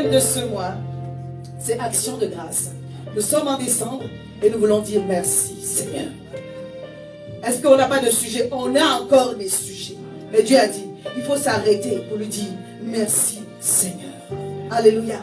thème de ce mois, c'est action de grâce. Nous sommes en décembre et nous voulons dire merci Seigneur. Est-ce qu'on n'a pas de sujet? On a encore des sujets. Mais Dieu a dit, il faut s'arrêter pour lui dire merci Seigneur. Alléluia.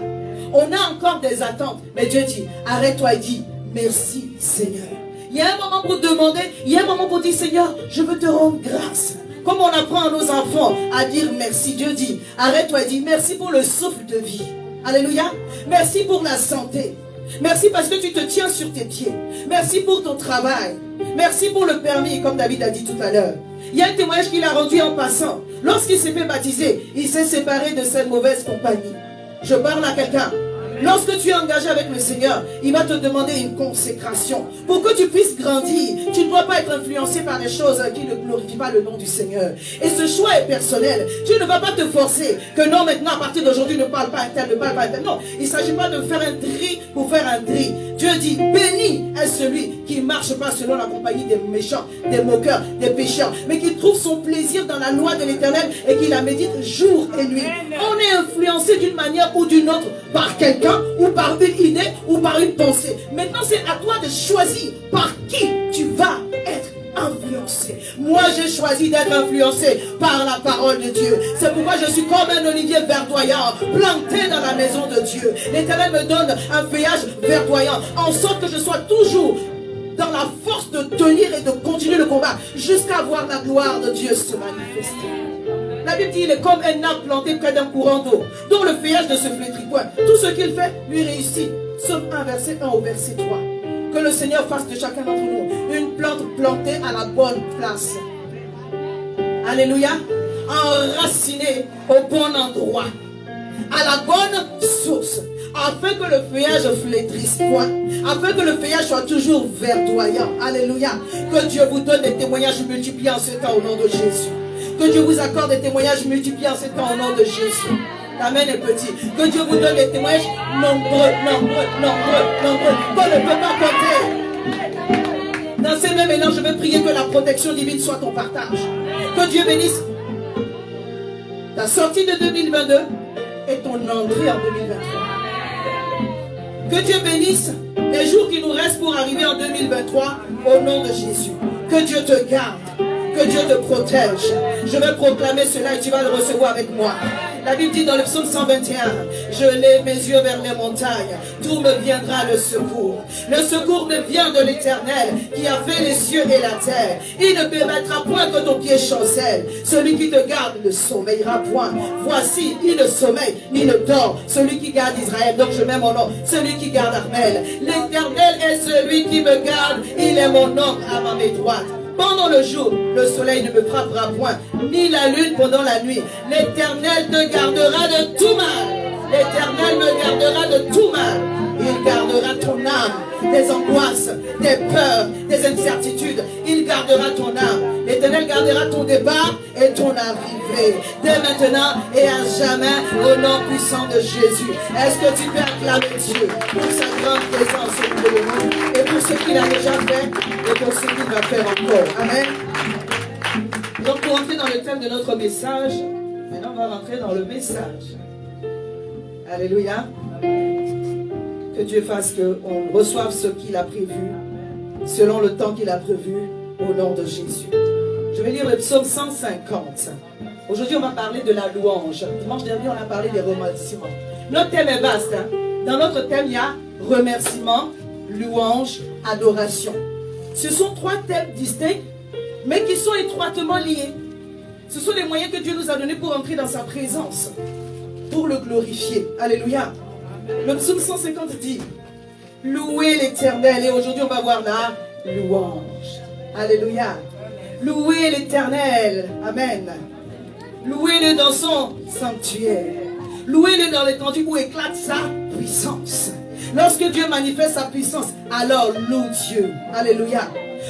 On a encore des attentes. Mais Dieu dit, arrête-toi et dis merci Seigneur. Il y a un moment pour demander, il y a un moment pour dire Seigneur, je veux te rendre grâce. Comme on apprend à nos enfants à dire merci, Dieu dit, arrête-toi et dis merci pour le souffle de vie. Alléluia. Merci pour la santé. Merci parce que tu te tiens sur tes pieds. Merci pour ton travail. Merci pour le permis, comme David a dit tout à l'heure. Il y a un témoignage qu'il a rendu en passant. Lorsqu'il s'est fait baptiser, il s'est séparé de cette mauvaise compagnie. Je parle à quelqu'un. Lorsque tu es engagé avec le Seigneur, il va te demander une consécration. Pour que tu puisses grandir, tu ne dois pas être influencé par des choses qui ne glorifient pas le nom du Seigneur. Et ce choix est personnel. Tu ne vas pas te forcer que non, maintenant, à partir d'aujourd'hui, ne parle pas un tel, ne parle pas un tel. Non, il ne s'agit pas de faire un tri pour faire un tri. Dieu dit, béni est celui qui ne marche pas selon la compagnie des méchants, des moqueurs, des pécheurs, mais qui trouve son plaisir dans la loi de l'Éternel et qui la médite jour et nuit. On est influencé d'une manière ou d'une autre par quelqu'un, ou par une idée, ou par une pensée. Maintenant, c'est à toi de choisir par qui tu vas être influencé. Moi, j'ai choisi d'être influencé par la parole de Dieu. C'est pourquoi je suis comme un olivier verdoyant, planté dans la maison de Dieu. L'Éternel me donne un feuillage verdoyant, en sorte que je sois toujours dans la force de tenir et de continuer le combat, jusqu'à voir la gloire de Dieu se manifester. La Bible dit, il est comme un arbre planté près d'un courant d'eau, dont le feuillage ne se flétrit point. Tout ce qu'il fait lui réussit. Psaume 1, verset 1 au verset 3. Que le Seigneur fasse de chacun d'entre nous une plante plantée à la bonne place. Alléluia. Enracinée au bon endroit, à la bonne source, afin que le feuillage flétrisse point, afin que le feuillage soit toujours verdoyant. Alléluia. Que Dieu vous donne des témoignages multipliés en ce temps au nom de Jésus. Que Dieu vous accorde des témoignages multipliés en ce temps au nom de Jésus. L'amen est petit. Que Dieu vous donne des témoignages nombreux, qu'on ne peut pas compter. Dans ces mêmes élan, je vais prier que la protection divine soit ton partage. Que Dieu bénisse ta sortie de 2022 et ton entrée en 2023. Que Dieu bénisse les jours qui nous restent pour arriver en 2023 au nom de Jésus. Que Dieu te garde. Que Dieu te protège. Je vais proclamer cela et tu vas le recevoir avec moi. La Bible dit dans le psaume 121, je lève mes yeux vers les montagnes, d'où me viendra le secours. Le secours me vient de l'Éternel qui a fait les cieux et la terre. Il ne permettra point que ton pied chancelle. Celui qui te garde ne sommeillera point. Voici, il ne sommeille, ni ne dort. Celui qui garde Israël, donc je mets mon nom, celui qui garde Armel. L'Éternel est celui qui me garde, il est mon ombre à ma main droite. Pendant le jour, le soleil ne me frappera point, ni la lune pendant la nuit. L'Éternel te gardera de tout mal. L'Éternel me gardera de tout mal. Il gardera ton âme, des angoisses, des peurs, des incertitudes. Il gardera ton âme. L'Éternel gardera ton départ et ton arrivée. Dès maintenant et à jamais, au nom puissant de Jésus. Est-ce que tu peux acclamer Dieu pour sa grande présence au milieu de nous et pour ce qu'il a déjà fait et pour ce qu'il va faire encore. Amen. Donc pour entrer dans le thème de notre message, maintenant on va rentrer dans le message. Alléluia. Que Dieu fasse qu'on reçoive ce qu'il a prévu, selon le temps qu'il a prévu, au nom de Jésus. Je vais lire le psaume 150. Aujourd'hui, on va parler de la louange. Dimanche dernier, on a parlé des remerciements. Notre thème est vaste. Dans notre thème, il y a remerciement, louange, adoration. Ce sont trois thèmes distincts, mais qui sont étroitement liés. Ce sont les moyens que Dieu nous a donnés pour entrer dans sa présence, pour le glorifier. Alléluia. Le psaume 150 dit, louez l'Éternel. Et aujourd'hui, on va voir la louange. Alléluia. Louez l'Éternel. Amen. Louez-le dans son sanctuaire. Louez-le dans l'étendue où éclate sa puissance. Lorsque Dieu manifeste sa puissance, alors loue Dieu. Alléluia.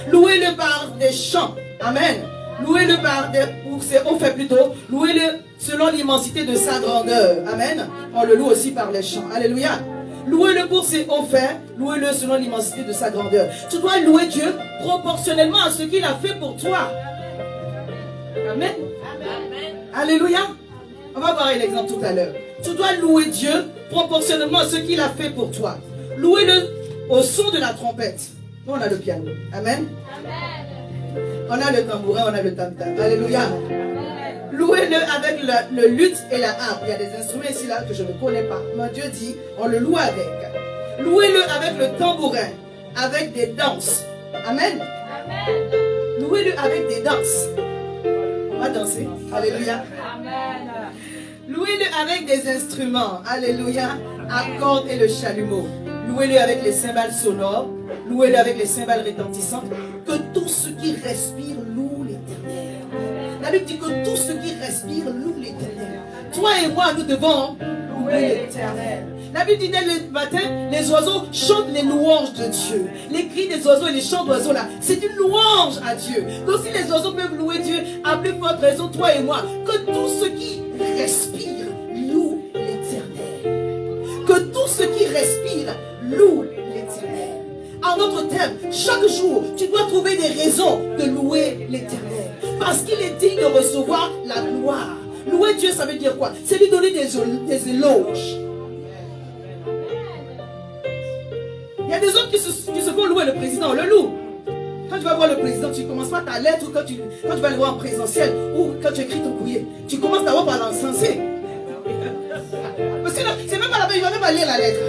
Louez-le par des chants. Amen. Louez-le par des... On fait plutôt, louez-le selon l'immensité de sa grandeur. Amen. On le loue aussi par les chants. Alléluia. Louez-le pour ses hauts faits. Louez-le selon l'immensité de sa grandeur. Tu dois louer Dieu proportionnellement à ce qu'il a fait pour toi. Amen. Amen. Alléluia. On va voir un exemple tout à l'heure. Tu dois louer Dieu proportionnellement à ce qu'il a fait pour toi. Louez-le au son de la trompette. Nous, on a le piano. Amen. On a le tambourin, on a le tam-tam. Alléluia. Louez-le avec le luth et la harpe. Il y a des instruments ici là que je ne connais pas. Mais Dieu dit, on le loue avec. Louez-le avec le tambourin, avec des danses. Amen. Louez-le avec des danses. On va danser. Alléluia. Louez-le avec des instruments. Alléluia. À cordes et le chalumeau. Louez-le avec les cymbales sonores. Louez-le avec les cymbales retentissantes. Que tout ce qui respire loue l'Éternel. La Bible dit que tout ce qui respire loue l'Éternel. Toi et moi, nous devons louer l'Éternel. La Bible dit dès le matin, les oiseaux chantent les louanges de Dieu. Les cris des oiseaux et les chants d'oiseaux là, c'est une louange à Dieu. Donc si les oiseaux peuvent louer Dieu, à plus forte raison, toi et moi, que tout ce qui respire loue l'Éternel. Que tout ce qui respire loue l'Éternel. En d'autres termes, chaque jour, tu dois trouver des raisons de louer l'Éternel. Parce qu'il est digne de recevoir la gloire. Louer Dieu, ça veut dire quoi? C'est lui donner des éloges. Il y a des hommes qui se font louer le président, on le loue. Quand tu vas voir le président, tu ne commences pas ta lettre, ou quand tu vas le voir en présentiel, ou quand tu écris ton courrier, tu commences d'abord par l'encenser. Parce que c'est même pas la peine, il va même pas lire la lettre.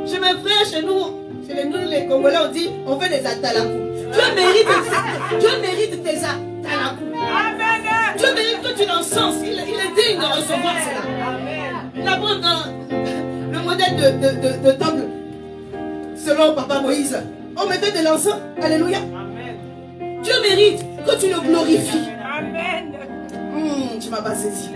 Chez mes frères, chez nous les Congolais, on dit, on fait des atalakou. Dieu mérite tes atalakou. Dieu mérite que tu l'encenses. Il est digne de recevoir cela. Là-bas, dans le modèle de temple, selon Papa Moïse, on mettait de l'encens. Alléluia. Dieu mérite que tu le glorifies. Tu m'as pas saisi.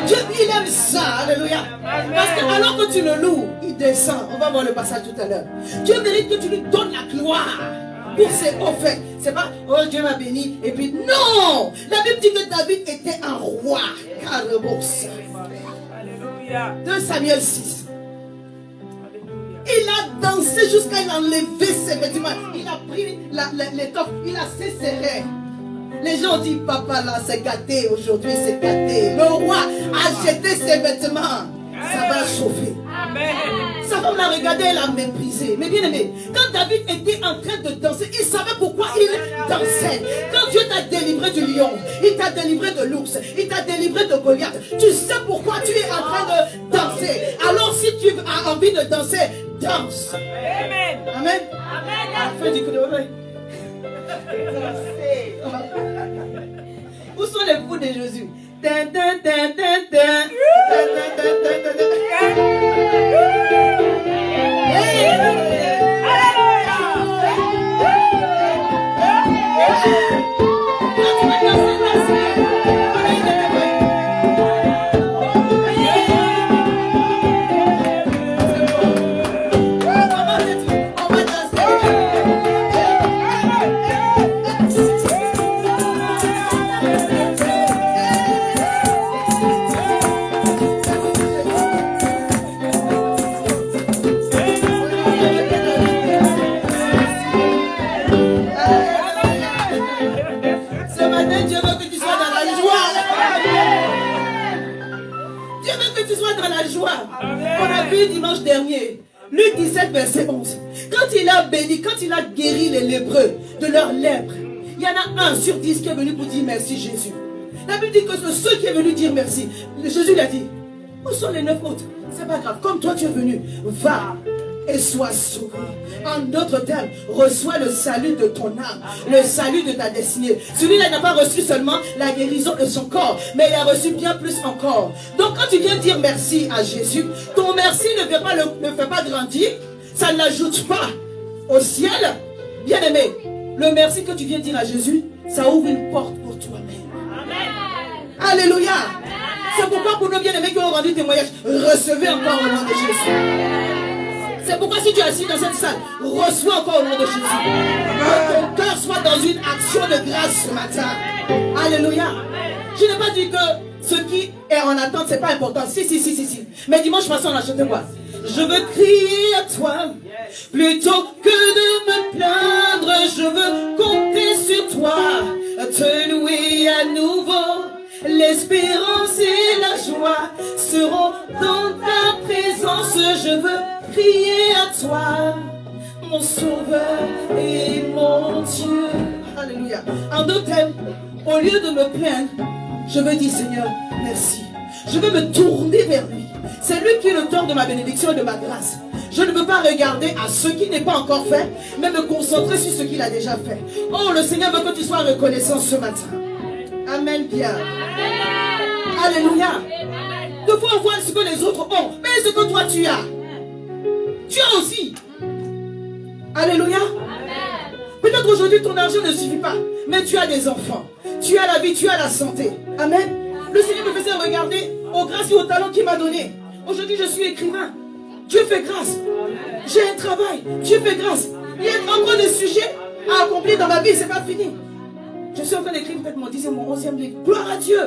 Dieu, il aime ça. Alléluia. Parce que alors que tu le loues, il descend. On va voir le passage tout à l'heure. Dieu mérite que tu lui donnes la gloire pour ses hauts faits. C'est pas, oh Dieu m'a béni. Et puis, non. La Bible dit que David était un roi. Carrément. 2 Samuel 6. Il a dansé jusqu'à enlever ses vêtements. Il a pris l'étoffe, il a serré. Les gens ont dit, papa là, c'est gâté, aujourd'hui c'est gâté. Le roi a jeté ses vêtements. Ça va chauffer. Amen. Sa femme l'a regardé, elle l'a méprisé. Mais bien aimé, quand David était en train de danser, il savait pourquoi il dansait. Quand Dieu t'a délivré du lion, il t'a délivré de l'ours, il t'a délivré de Goliath, tu sais pourquoi tu es en train de danser. Alors si tu as envie de danser, danse. Amen. Amen. Amen. Fais du coup de oreille. Où sont les fous de Jésus? On a vu dimanche dernier, Luc 17, verset 11. Quand il a béni, quand il a guéri les lépreux de leur lèpre, il y en a 1 sur 10 qui est venu pour dire merci Jésus. La Bible dit que c'est ceux qui est venu dire merci. Jésus lui a dit, où sont les 9 autres? C'est pas grave, comme toi tu es venu, va et sois sauvé. En d'autres termes, reçois le salut de ton âme, le salut de ta destinée. Celui-là n'a pas reçu seulement la guérison de son corps, mais il a reçu bien plus encore. Donc quand tu viens dire merci à Jésus, ton merci ne fait pas grandir, ça ne l'ajoute pas au ciel. Bien aimé, le merci que tu viens dire à Jésus, ça ouvre une porte pour toi-même. Amen. Alléluia. C'est pourquoi pour nos bien-aimés qui ont rendu témoignage, recevez encore au nom de Jésus. C'est pourquoi si tu es assis dans cette salle, reçois encore au nom de Jésus. Que ton cœur soit dans une action de grâce ce matin. Alléluia. Je n'ai pas dit que ce qui est en attente, c'est pas important. Si. Mais dimanche passé, on a chanté quoi? Je veux crier à toi, plutôt que de me plaindre. Je veux compter sur toi, te louer à nouveau. L'espérance et la joie seront dans ta je veux crier à toi, mon sauveur et mon Dieu. Alléluia. En d'autres termes, au lieu de me plaindre, je veux dire Seigneur, merci. Je veux me tourner vers lui. C'est lui qui est l'auteur de ma bénédiction et de ma grâce. Je ne veux pas regarder à ce qui n'est pas encore fait, mais me concentrer sur ce qu'il a déjà fait. Oh, le Seigneur veut que tu sois reconnaissant ce matin. Amen, bien. Alléluia. De fois voir ce que les autres ont, mais ce que toi tu as. Tu as aussi. Alléluia. Peut-être aujourd'hui ton argent ne suffit pas, mais tu as des enfants. Tu as la vie, tu as la santé. Amen. Le Seigneur me faisait regarder aux grâces et aux talents qu'il m'a donné. Aujourd'hui, je suis écrivain. Dieu fait grâce. J'ai un travail. Dieu fait grâce. Il y a encore des sujets à accomplir dans ma vie. C'est pas fini. Je suis en train d'écrire peut-être mon 10e, mon 11e livre. Gloire à Dieu.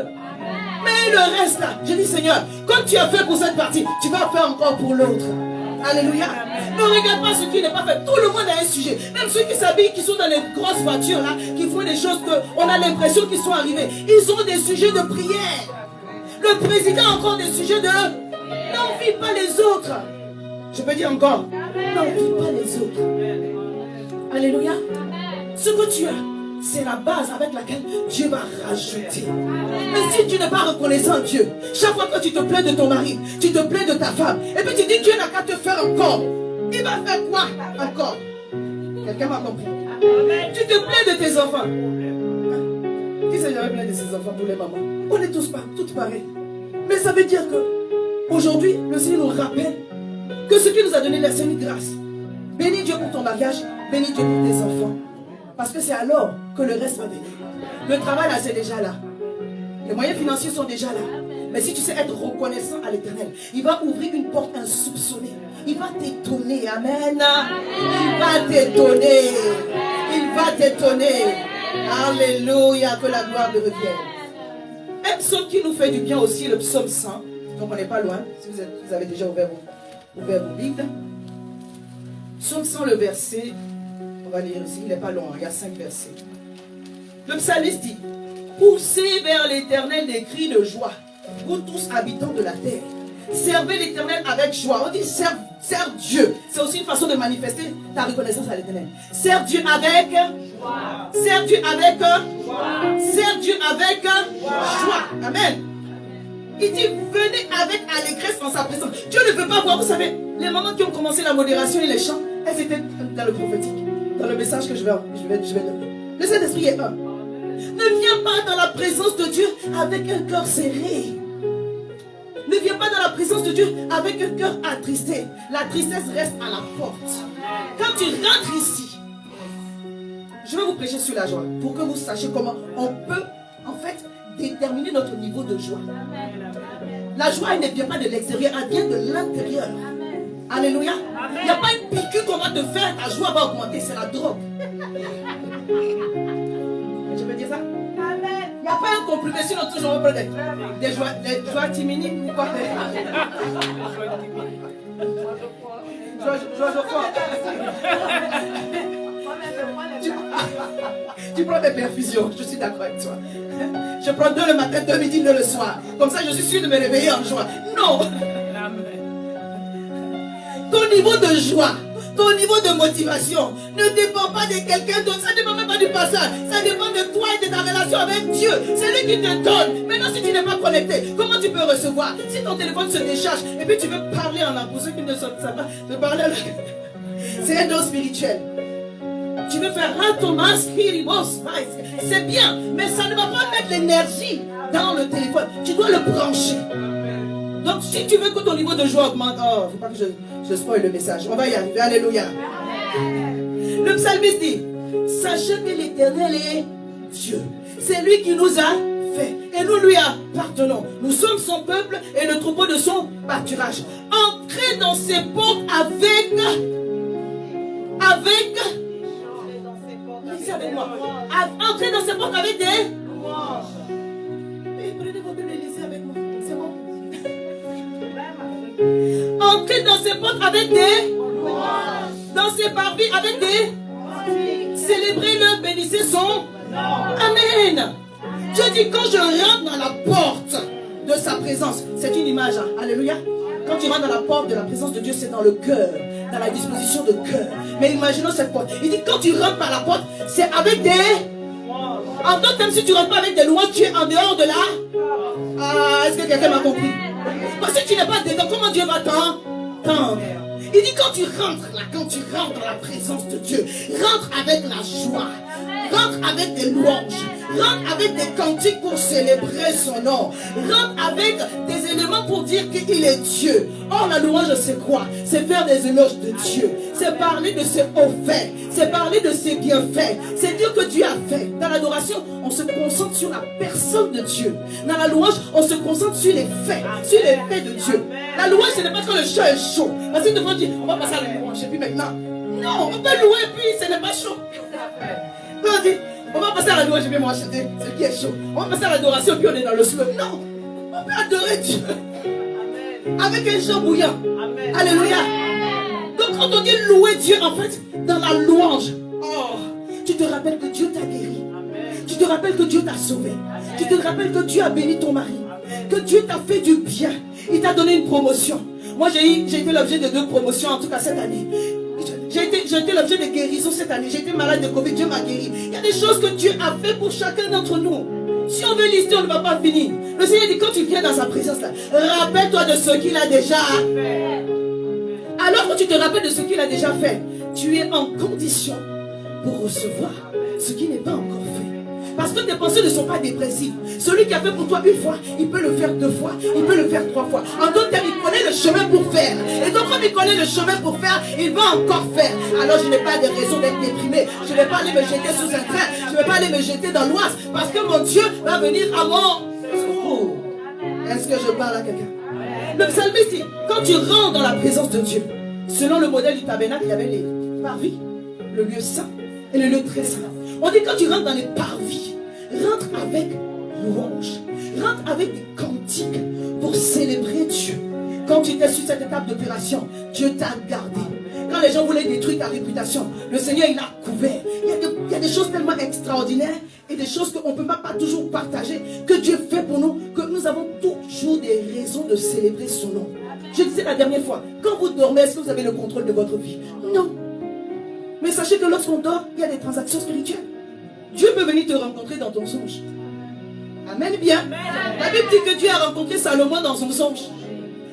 Mais le reste là, je dis Seigneur, comme tu as fait pour cette partie, tu vas faire encore pour l'autre. Alléluia. Ne regarde pas ce qui n'est pas fait. Tout le monde a un sujet. Même ceux qui s'habillent, qui sont dans les grosses voitures là, qui font des choses qu'on a l'impression qu'ils sont arrivés. Ils ont des sujets de prière. Le président a encore des sujets de n'envie pas les autres. Je peux dire encore, n'envie pas les autres. Alléluia. Ce que tu as, c'est la base avec laquelle Dieu va rajouter. Mais si tu n'es pas reconnaissant Dieu, chaque fois que tu te plains de ton mari, tu te plains de ta femme, et puis tu dis Dieu n'a qu'à te faire encore. Il va faire quoi encore? Quelqu'un m'a compris? Tu te plains de tes enfants. Qui s'est jamais plaint de ses enfants pour les mamans? On est tous toutes pareilles. Mais ça veut dire que aujourd'hui, le Seigneur nous rappelle que ce qu'il nous a donné, c'est une grâce. Bénis Dieu pour ton mariage, bénis Dieu pour tes enfants. Parce que c'est alors que le reste va venir. Le travail là, c'est déjà là. Les moyens financiers sont déjà là. Mais si tu sais être reconnaissant à l'Éternel, il va ouvrir une porte insoupçonnée. Il va t'étonner. Amen. Il va t'étonner. Il va t'étonner. Alléluia. Que la gloire lui revienne. Un psaume qui nous fait du bien aussi, le psaume 100. Donc on n'est pas loin. Si vous avez déjà ouvert vos Bibles. Psaume 100, le verset. On va lire ici. Il n'est pas long. Il y a 5 versets. Le psalmiste dit: poussez vers l'Éternel des cris de joie, vous tous habitants de la terre. Servez l'Éternel avec joie. On dit serve Dieu. C'est aussi une façon de manifester ta reconnaissance à l'Éternel. Serve Dieu avec joie. Serve Dieu avec joie. Serve Dieu avec joie. Amen. Il dit venez avec allégresse en sa présence. Dieu ne veut pas voir. Vous savez, les mamans qui ont commencé la modération et les chants, elles étaient dans le prophétique, dans le message que je vais donner. Le Saint-Esprit est un. Ne viens pas dans la présence de Dieu avec un cœur serré. Ne viens pas dans la présence de Dieu avec un cœur attristé. La tristesse reste à la porte. Quand tu rentres ici, je vais vous prêcher sur la joie pour que vous sachiez comment on peut en fait déterminer notre niveau de joie. La joie, elle ne vient pas de l'extérieur, elle vient de l'intérieur. Alléluia. Il n'y a pas une piqûre qu'on va te faire, ta joie va augmenter, c'est la drogue. Je peux dire ça? Il n'y a pas un comprimé, sinon toujours on peut des joies timides ou quoi? Joie de foi. Tu prends des perfusions, je suis d'accord avec toi. Je prends 2 le matin, 2 midi, 2 le soir. Comme ça, je suis sûr de me réveiller en joie. Non! Ton niveau de joie, ton niveau de motivation ne dépend pas de quelqu'un d'autre. Ça ne dépend même pas du passage. Ça dépend de toi et de ta relation avec Dieu. C'est lui qui te donne. Maintenant, si tu n'es pas connecté, comment tu peux recevoir? Si ton téléphone se décharge et puis tu veux parler en langue, pour ceux qui ne savent pas, de parler en langue, c'est un don spirituel. Tu veux faire Thomas, c'est bien, mais ça ne va pas mettre l'énergie dans le téléphone. Tu dois le brancher. Donc, si tu veux que ton niveau de joie augmente, il ne faut pas que je spoil le message. On va y arriver. Alléluia. Le psalmiste dit: sachez que l'Éternel est Dieu. C'est lui qui nous a fait. Et nous lui appartenons. Nous sommes son peuple et le troupeau de son pâturage. Entrez dans ses portes avec. Lisez avec moi. Entrez dans ses portes avec des. Prenez vos Bibles et lisez avec moi. C'est bon. Entrez dans ses portes avec des. Dans ses parvis avec des. Célébrez-le, bénissez son. Amen. Dieu dit quand je rentre dans la porte de sa présence, c'est une image. Alléluia. Quand tu rentres dans la porte de la présence de Dieu, c'est dans le cœur, dans la disposition de cœur. Mais imaginons cette porte. Il dit quand tu rentres par la porte, c'est avec des... En d'autres termes, si tu ne rentres pas avec des louanges, tu es en dehors de là. Ah, est-ce que quelqu'un m'a compris? Parce que tu n'es pas dedans, comment Dieu va t'entendre? Il dit quand tu rentres là, quand tu rentres dans la présence de Dieu, rentre avec la joie, rentre avec des louanges, rentre avec des cantiques pour célébrer son nom, rentre avec des éléments pour dire qu'il est Dieu. Or la louange c'est quoi? C'est faire des éloges de Dieu, c'est parler de ses hauts faits, c'est parler de ses bienfaits, c'est dire que Dieu a fait. Dans l'adoration, on se concentre sur la personne de Dieu. Dans la louange, on se concentre sur les faits de Dieu. La louange, ce n'est pas quand le chant est chaud. Parce que devant dire, on va passer à la louange, et puis maintenant. Non, on peut louer, puis ce n'est pas chaud. Quand on dit, on va passer à la louange, je vais m'acheter, ce qui est chaud. On va passer à l'adoration, puis on est dans le slow. Non, on peut adorer Dieu. Avec un chant bouillant. Alléluia. Donc quand on dit louer Dieu, en fait, dans la louange, oh, tu te rappelles que Dieu t'a guéri. Tu te rappelles que Dieu t'a sauvé. Tu te rappelles que Dieu a béni ton mari. Que Dieu t'a fait du bien. Il t'a donné une promotion. Moi, j'ai été l'objet de 2 promotions, en tout cas cette année. J'ai été l'objet de guérison cette année. J'ai été malade de Covid, Dieu m'a guéri. Il y a des choses que Dieu a fait pour chacun d'entre nous. Si on veut lister, on ne va pas finir. Le Seigneur dit, quand tu viens dans sa présence, là, rappelle-toi de ce qu'il a déjà fait. Alors que tu te rappelles de ce qu'il a déjà fait, tu es en condition pour recevoir ce qui n'est pas encore fait. Parce que tes pensées ne sont pas dépressives. Celui qui a fait pour toi une fois, il peut le faire 2 fois, il peut le faire 3 fois. En d'autres termes, il connaît le chemin pour faire. Et donc, comme il connaît le chemin pour faire, il va encore faire. Alors, je n'ai pas de raison d'être déprimé. Je ne vais pas aller me jeter sous un train. Je ne vais pas aller me jeter dans l'oise. Parce que mon Dieu va venir à mon secours. Est-ce que je parle à quelqu'un? Le psalmiste dit, quand tu rentres dans la présence de Dieu, selon le modèle du tabernacle, il y avait les parvis, le lieu saint et le lieu très saint. On dit quand tu rentres dans les parvis, rentre avec louange, rentre avec des cantiques pour célébrer Dieu. Quand tu étais sur cette étape d'opération, Dieu t'a gardé. Quand les gens voulaient détruire ta réputation, le Seigneur il a couvert. Il y a des choses tellement extraordinaires et des choses qu'on ne peut pas toujours partager, que Dieu fait pour nous, que nous avons toujours des raisons de célébrer son nom. Je disais la dernière fois, quand vous dormez, est-ce que vous avez le contrôle de votre vie? Non. Mais sachez que lorsqu'on dort, il y a des transactions spirituelles. Dieu peut venir te rencontrer dans ton songe. Amen bien. La Bible dit que Dieu a rencontré Salomon dans son songe.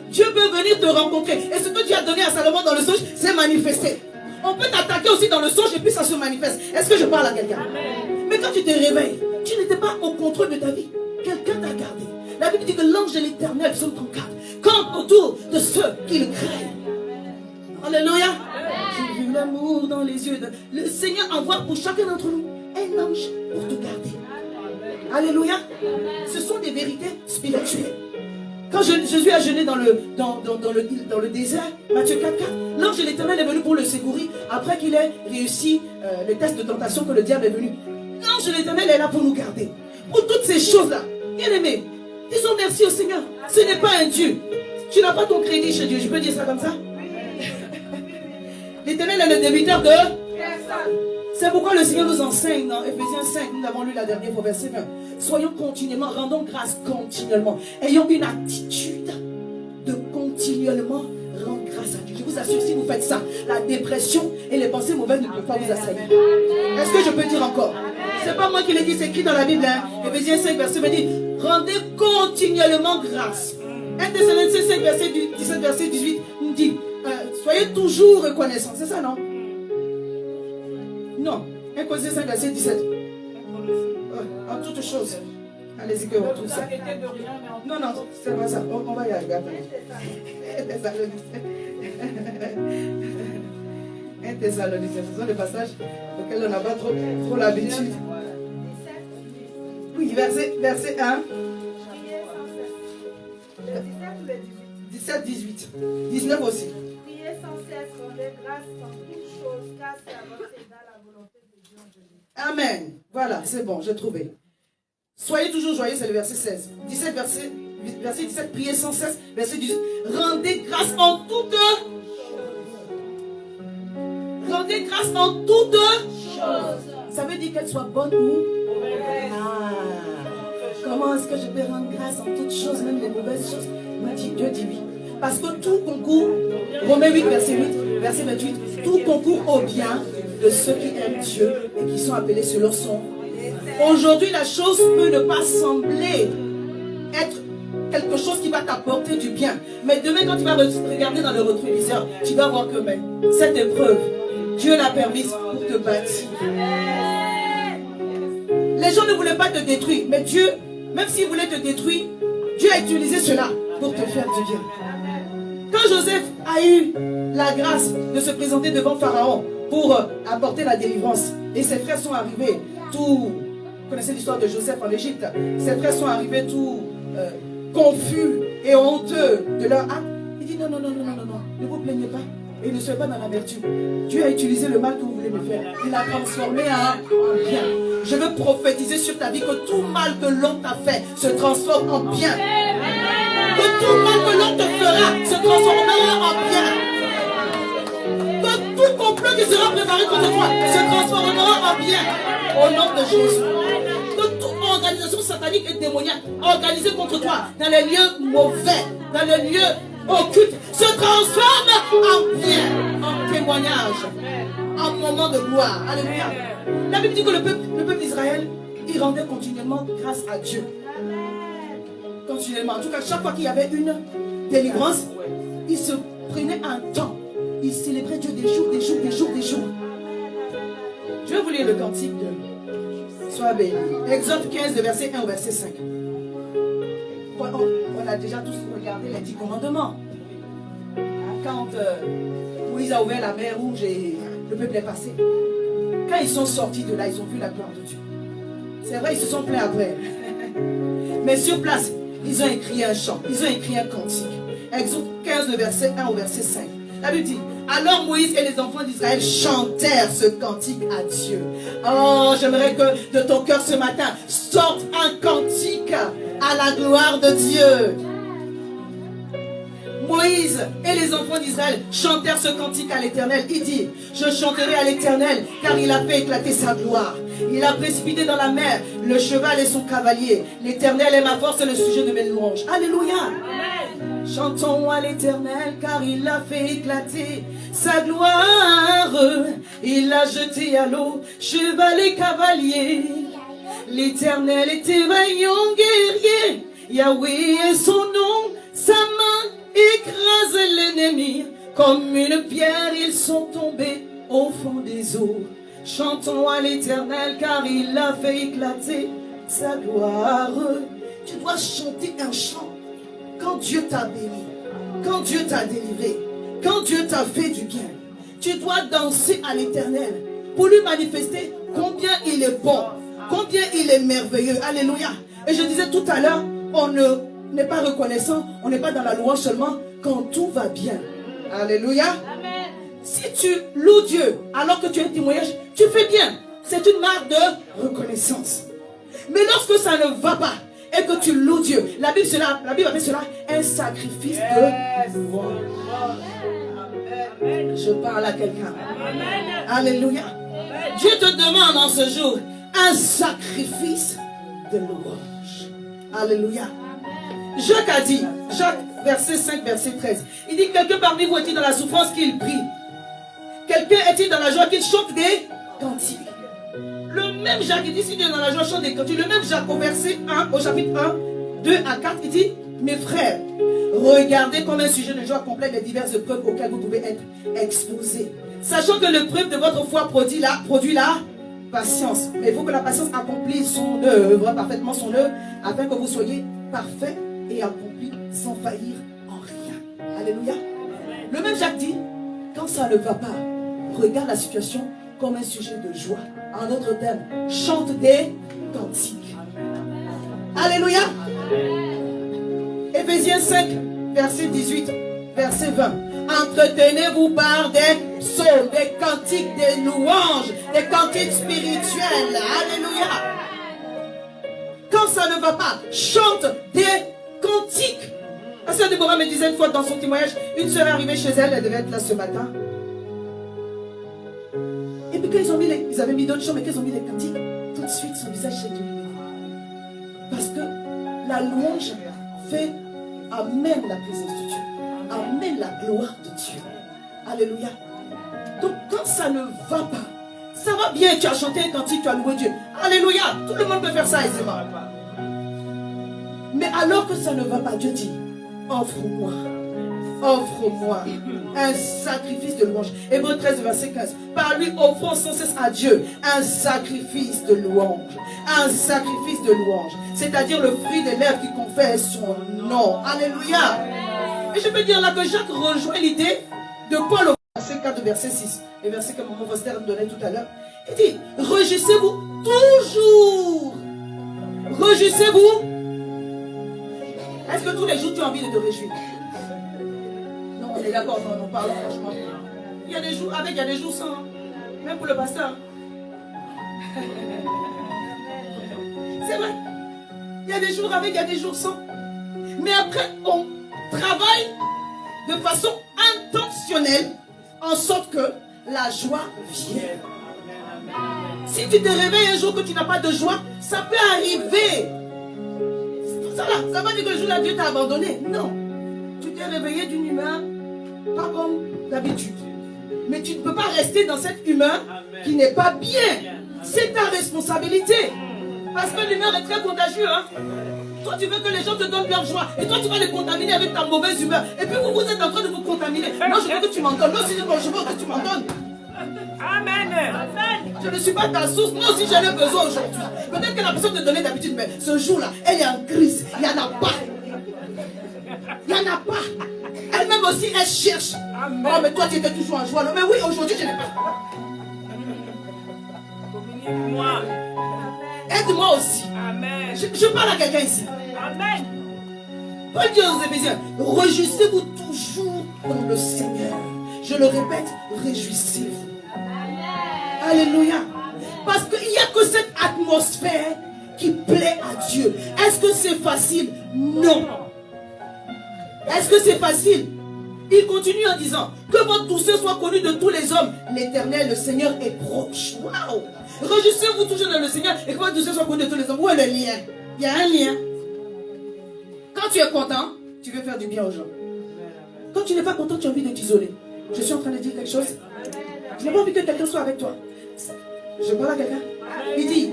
Dieu peut venir te rencontrer. Et ce que Dieu a donné à Salomon dans le songe, c'est manifesté. On peut t'attaquer aussi dans le songe et puis ça se manifeste. Est-ce que je parle à quelqu'un? Mais quand tu te réveilles, tu n'étais pas au contrôle de ta vie. Quelqu'un t'a gardé. La Bible dit que l'ange de l'Éternel, psaume 34, campe autour de ceux qui le craignent. Alléluia. J'ai vu l'amour dans les yeux. Le Seigneur envoie pour chacun d'entre nous un ange pour te garder. Alléluia. Ce sont des vérités spirituelles. Quand Jésus a jeûné dans le désert, Matthieu 4,4, l'ange de l'Éternel est venu pour le secourir après qu'il ait réussi le test de tentation que le diable est venu. L'ange de l'Éternel est là pour nous garder. Pour toutes ces choses-là, bien aimés, disons merci au Seigneur. Ce n'est pas un Dieu. Tu n'as pas ton crédit chez Dieu. Je peux dire ça comme ça? L'Éternel est le débiteur de personne. C'est pourquoi le Seigneur nous enseigne dans Ephésiens 5, nous l'avons lu la dernière fois, verset 20. Soyons continuellement, rendons grâce continuellement. Ayons une attitude de continuellement rendre grâce à Dieu. Je vous assure, si vous faites ça, la dépression et les pensées mauvaises ne peuvent pas vous assaillir. Est-ce que je peux dire encore? C'est pas moi qui l'ai dit, c'est écrit dans la Bible. Ephésiens 5, verset 20 dit, rendez continuellement grâce. 1 Thessaloniciens 5, verset 17, verset 18 nous dit, soyez toujours reconnaissants. C'est ça, non? Non. 1 Corinthiens 5, verset 17. En toutes choses. Allez-y que on trouve ça. Non, non, c'est pas ça. On va y arriver après. 1 Thessaloniciens, ce sont des passages auxquels on n'a pas trop l'habitude. Oui, verset 1. 17, 18. 19 aussi. Priez sans cesse, rendez grâce en toutes choses, car c'est à votre égard la volonté de Dieu en Jésus. Amen. Voilà, c'est bon, j'ai trouvé. Soyez toujours joyeux, c'est le verset 16. 17, verset 17, priez sans cesse. Verset 18, rendez grâce en toutes choses. Rendez grâce en toutes choses. Ça veut dire qu'elle soit bonne ou mauvaise. Comment est-ce que je peux rendre grâce en toutes choses, même les mauvaises choses? Moi, Dieu dit oui. Parce que tout concourt, Romains 8, verset 28, tout concourt au bien de ceux qui aiment Dieu et qui sont appelés selon son. Aujourd'hui, la chose peut ne pas sembler être quelque chose qui va t'apporter du bien. Mais demain, quand tu vas regarder dans le rétroviseur, tu vas voir que même cette épreuve, Dieu l'a permise pour te bâtir. Les gens ne voulaient pas te détruire, mais Dieu, même s'il voulait te détruire, Dieu a utilisé cela pour te faire du bien. Quand Joseph a eu la grâce de se présenter devant Pharaon pour apporter la délivrance, et ses frères sont arrivés, vous connaissez l'histoire de Joseph en Égypte, ses frères sont arrivés tout confus et honteux de leur acte. Il dit non, ne vous plaignez pas et ne soyez pas dans l'amertume. Dieu a utilisé le mal que vous voulez me faire. Il l'a transformé en bien. Je veux prophétiser sur ta vie que tout mal que l'on t'a fait se transforme en bien. Que tout mal que l'on te fera se transformera en bien. Que tout complot qui sera préparé contre toi se transformera en bien. Au nom de Jésus. Que toute organisation satanique et démoniaque organisée contre toi dans les lieux mauvais, dans les lieux occultes, se transforme en bien, en témoignage, en moment de gloire. Alléluia. La Bible dit que le peuple d'Israël, il rendait continuellement grâce à Dieu. Continuellement. En tout cas, chaque fois qu'il y avait une délivrance, il se prenait un temps. Il célébrait Dieu des jours. Je vais vous lire le cantique de Sois béni. Exode 15, de verset 1 au verset 5. On a déjà tous regardé les 10 commandements. Quand Moïse a ouvert la mer rouge et le peuple est passé. Quand ils sont sortis de là, ils ont vu la gloire de Dieu. C'est vrai, ils se sont plaints après. Mais sur place, ils ont écrit un chant, ils ont écrit un cantique. Exode 15, de verset 1 au verset 5. La Bible dit, alors Moïse et les enfants d'Israël chantèrent ce cantique à Dieu. Oh, j'aimerais que de ton cœur ce matin sorte un cantique à la gloire de Dieu. Moïse et les enfants d'Israël chantèrent ce cantique à l'Éternel. Il dit, je chanterai à l'Éternel car il a fait éclater sa gloire. Il a précipité dans la mer le cheval et son cavalier. L'Éternel est ma force et le sujet de mes louanges. Alléluia. Amen. Chantons à l'Éternel car il a fait éclater sa gloire. Il a jeté à l'eau cheval et cavalier. L'Éternel était vaillant guerrier. Yahweh est son nom, sa main écrase l'ennemi. Comme une pierre, ils sont tombés au fond des eaux. Chantons à l'Éternel car il a fait éclater sa gloire. Tu dois chanter un chant quand Dieu t'a béni, quand Dieu t'a délivré, quand Dieu t'a fait du bien. Tu dois danser à l'Éternel pour lui manifester combien il est bon, combien il est merveilleux. Alléluia. Et je disais tout à l'heure, on n'est pas reconnaissant, on n'est pas dans la louange seulement quand tout va bien. Alléluia. Amen. Si tu loues Dieu alors que tu es un témoignage, tu fais bien. C'est une marque de reconnaissance. Mais lorsque ça ne va pas et que tu loues Dieu, la Bible appelle cela un sacrifice de louange. Je parle à quelqu'un. Alléluia. Dieu te demande en ce jour un sacrifice de louange. Alléluia. Jacques a dit, Jacques verset 5, verset 13, il dit, quelqu'un parmi vous est-il dans la souffrance qu'il prie? Quelqu'un est-il dans la joie qu'il chante des cantiques? Le même Jacques, il dit, si tu es dans la joie, chante des cantiques. Le même Jacques au verset 1, au chapitre 1, 2 à 4, il dit, mes frères, regardez comme un sujet de joie complète les diverses épreuves auxquelles vous pouvez être exposés. Sachant que l'épreuve de votre foi produit la patience. Mais il faut que la patience accomplisse son œuvre, parfaitement son œuvre, afin que vous soyez parfaits et accomplis sans faillir en rien. Alléluia. Le même Jacques dit, quand ça ne va pas, regarde la situation comme un sujet de joie. En d'autres termes, chante des cantiques. Alléluia. Éphésiens 5, verset 18, verset 20. Entretenez-vous par des psaumes, des cantiques, des louanges, des cantiques spirituels. Alléluia. Quand ça ne va pas, chante des cantiques. La sœur Déborah me disait une fois dans son témoignage, une sœur est arrivée chez elle, elle devait être là ce matin. Et puis quand ils avaient mis d'autres choses, mais quand ils ont mis les cantiques, tout de suite son visage s'est illuminé. Parce que la louange amène la présence de Dieu. amène la gloire de Dieu. Alléluia. Donc quand ça ne va pas, ça va bien, tu as chanté un cantique, tu as loué Dieu. Alléluia. Tout le monde peut faire ça aisément. Mais alors que ça ne va pas, Dieu dit, offre-moi un sacrifice de louange. Hébreux 13, verset 15. Par lui, offrons sans cesse à Dieu un sacrifice de louange. Un sacrifice de louange. C'est-à-dire le fruit des lèvres qui confesse son nom. Alléluia. Et je peux dire là que Jacques rejoint l'idée de Paul au verset 4, verset 6. Le verset que Maman Foster me donnait tout à l'heure. Il dit, réjouissez-vous toujours. Réjouissez-vous. Est-ce que tous les jours tu as envie de te réjouir? Non, on est d'accord, on parle franchement. Il y a des jours avec, il y a des jours sans. Hein. Même pour le pasteur. C'est vrai. Il y a des jours avec, il y a des jours sans. Mais après, on travaille de façon intentionnelle en sorte que la joie vienne. Si tu te réveilles un jour que tu n'as pas de joie, ça peut arriver. Ça va dire que le jour-là, Dieu t'a abandonné. Non. Tu t'es réveillé d'une humeur pas comme d'habitude. Mais tu ne peux pas rester dans cette humeur qui n'est pas bien. C'est ta responsabilité. Parce que l'humeur est très contagieuse. Hein? Toi, tu veux que les gens te donnent leur joie. Et toi, tu vas les contaminer avec ta mauvaise humeur. Et puis, vous êtes en train de vous contaminer. Moi, je veux que tu m'en donnes. Moi aussi, je veux que tu m'en donnes. Amen. Je ne suis pas ta source. Moi aussi, j'en ai besoin aujourd'hui. Peut-être que la personne te donnait d'habitude, mais ce jour-là, elle est en crise. Il n'y en a pas. Il n'y en a pas. Elle-même aussi, elle cherche. Amen. Oh, mais toi, tu étais toujours en joie. Non, mais oui, aujourd'hui, je n'ai pas. Communique-moi. Aide-moi aussi. Amen. Je parle à quelqu'un ici. Amen. Paul dit aux Éphésiens, réjouissez-vous toujours dans le Seigneur. Je le répète, réjouissez-vous. Alléluia. Parce qu'il n'y a que cette atmosphère qui plaît à Dieu. Est-ce que c'est facile? Non. Est-ce que c'est facile? Il continue en disant que votre douceur soit connue de tous les hommes. L'Éternel, le Seigneur est proche. Waouh! Réjouissez-vous toujours dans le Seigneur et que votre douceur soit connue de tous les hommes. Où est le lien? Il y a un lien. Quand tu es content, tu veux faire du bien aux gens. Quand tu n'es pas content, tu as envie de t'isoler. Je suis en train de dire quelque chose. Je n'ai pas envie que quelqu'un soit avec toi. Je parle à quelqu'un. Il dit,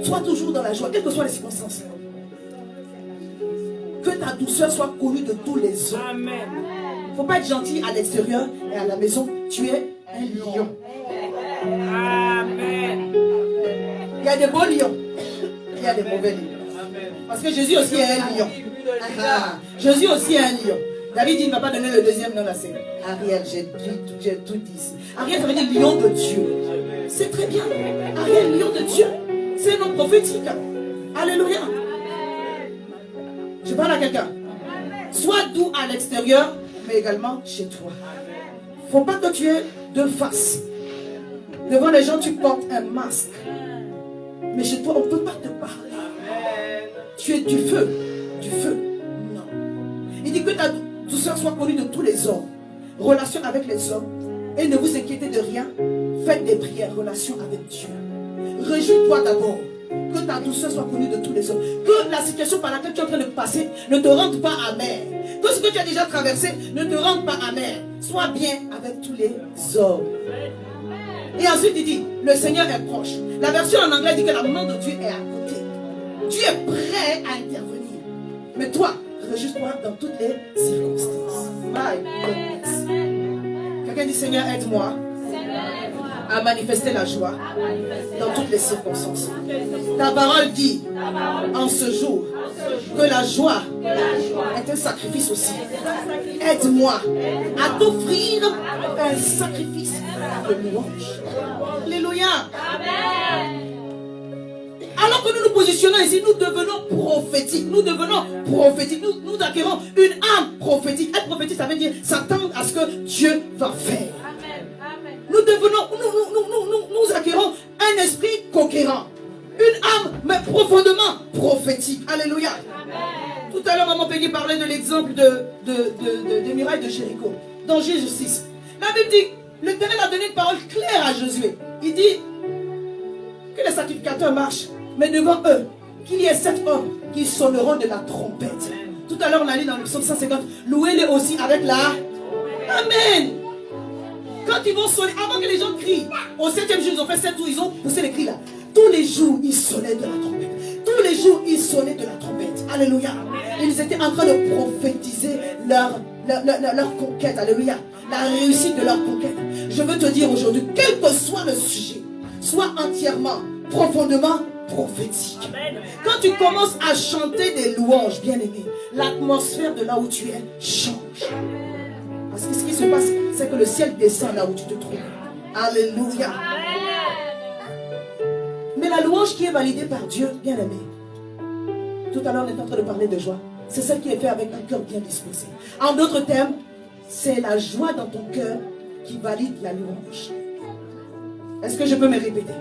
sois toujours dans la joie, quelles que soient les circonstances. Que ta douceur soit connue de tous les hommes. Amen. Il ne faut pas être gentil à l'extérieur et à la maison. Tu es un lion. Amen. Il y a des beaux lions. Il y a des mauvais lions. Parce que Jésus aussi est un lion. Jésus aussi est un lion. David dit, il ne m'a pas donné le deuxième nom là, c'est Ariel. J'ai tout dit ici. Ariel, ça veut dire lion de Dieu. C'est très bien. Ariel, lion de Dieu. C'est un nom prophétique. Alléluia. Je parle à quelqu'un. Sois doux à l'extérieur, mais également chez toi. Il ne faut pas que tu aies deux faces. Devant les gens, tu portes un masque. Mais chez toi, on ne peut pas te parler. Tu es du feu. Du feu. Non. Il dit que ta douceur soit connue de tous les hommes. Relation avec les hommes. Et ne vous inquiétez de rien. Faites des prières, relation avec Dieu. Réjouis-toi d'abord. Que ta douceur soit connue de tous les hommes. Que la situation par laquelle tu es en train de passer ne te rende pas amer. Que ce que tu as déjà traversé ne te rende pas amer. Sois bien avec tous les hommes. Et ensuite il dit, le Seigneur est proche. La version en anglais dit que la main de Dieu est à côté. Dieu est prêt à intervenir. Mais toi, réjouis-toi dans toutes les circonstances. My goodness. Quelqu'un dit, Seigneur, aide-moi à manifester la joie dans toutes les circonstances. Ta parole dit en ce jour que la joie est un sacrifice aussi. Aide-moi à t'offrir un sacrifice de louange. Alléluia. Alors que nous nous positionnons ici, nous devenons prophétiques. Nous devenons prophétiques. Nous acquérons une âme prophétique. Être prophétique, ça veut dire s'attendre à ce que Dieu va faire. Nous devenons, nous acquérons un esprit conquérant. Une âme, mais profondément prophétique. Alléluia. Amen. Tout à l'heure, Maman Peggy parlait de l'exemple de murailles de Jéricho. Dans Jésus 6. La Bible dit, l'Éternel a donné une parole claire à Josué. Il dit que les sacrificateurs marchent, mais devant eux, qu'il y ait 7 hommes qui sonneront de la trompette. Tout à l'heure, on a lu dans le psaume 150, louez-les aussi avec la... Amen. Quand ils vont sonner, avant que les gens crient, au 7e jour, ils ont fait 7 tours, ils ont poussé les cris là. Tous les jours, ils sonnaient de la trompette. Tous les jours, ils sonnaient de la trompette. Alléluia. Ils étaient en train de prophétiser leur conquête. Alléluia. La réussite de leur conquête. Je veux te dire aujourd'hui, quel que soit le sujet, sois entièrement, profondément prophétique. Quand tu commences à chanter des louanges, bien-aimés, l'atmosphère de là où tu es change. Parce que ce qui se passe, c'est que le ciel descend là où tu te trouves. Alléluia. Mais la louange qui est validée par Dieu, bien-aimé, tout à l'heure on est en train de parler de joie, c'est celle qui est faite avec un cœur bien disposé. En d'autres termes, c'est la joie dans ton cœur qui valide la louange. Est-ce que je peux me répéter?